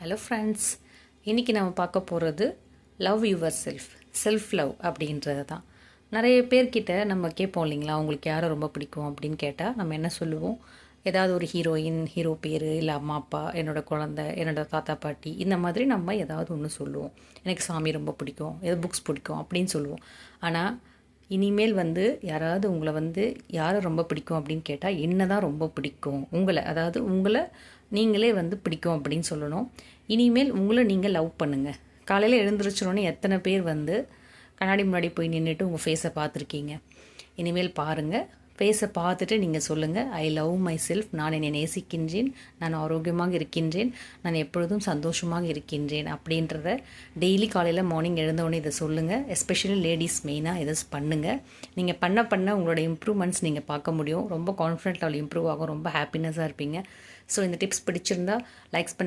Hello friends, இன்றைக்கி நம்ம பார்க்க போகிறது லவ் யுவர் செல்ஃப் லவ் அப்படின்றது தான். நிறைய பேர்கிட்ட நம்ம கேட்போம் இல்லைங்களா, உங்களுக்கு யாரை ரொம்ப பிடிக்கும் அப்படின்னு கேட்டால் நம்ம என்ன சொல்லுவோம்? ஏதாவது ஒரு ஹீரோயின், ஹீரோ பேர், இல்லை அம்மா அப்பா, என்னோடய குழந்தை, என்னோடய தாத்தா பாட்டி, இந்த மாதிரி நம்ம ஏதாவது ஒன்று சொல்லுவோம். எனக்கு சாமி ரொம்ப பிடிக்கும், ஏதோ புக்ஸ் பிடிக்கும் அப்படின்னு சொல்லுவோம். ஆனால் இனிமேல் யாராவது உங்களை யாரை ரொம்ப பிடிக்கும் அப்படின்னு கேட்டால் என்ன தான் ரொம்ப பிடிக்கும் உங்களை, அதாவது உங்களை நீங்களே பிடிக்கும் அப்படின்னு சொல்லணும். இனிமேல் உங்களை நீங்கள் லவ் பண்ணுங்கள். காலையில் எழுந்திரிச்சிடணும். எத்தனை பேர் கண்ணாடி முன்னாடி போய் நின்றுட்டு உங்கள் ஃபேஸை பார்த்துருக்கீங்க? இனிமேல் பாருங்கள், ஃபேஸை பார்த்துட்டு நீங்கள் சொல்லுங்கள், ஐ லவ் மை செல்ஃப், நான் என்னை நேசிக்கின்றேன், நான் ஆரோக்கியமாக இருக்கின்றேன், நான் எப்பொழுதும் சந்தோஷமாக இருக்கின்றேன் அப்படின்றத டெய்லி காலையில் மார்னிங் எழுந்தவுடனே இதை சொல்லுங்கள். எஸ்பெஷலி லேடிஸ் மெயினாக இதை பண்ணுங்கள். நீங்கள் பண்ண உங்களோட இம்ப்ரூவ்மெண்ட்ஸ் நீங்கள் பார்க்க முடியும். ரொம்ப கான்ஃபிடென்ட் லெவல் இம்ப்ரூவ் ஆகும், ரொம்ப ஹாப்பினஸாக இருப்பீங்க. ஸோ இந்த டிப்ஸ் பிடிச்சிருந்தா லைக்ஸ் பண்ணி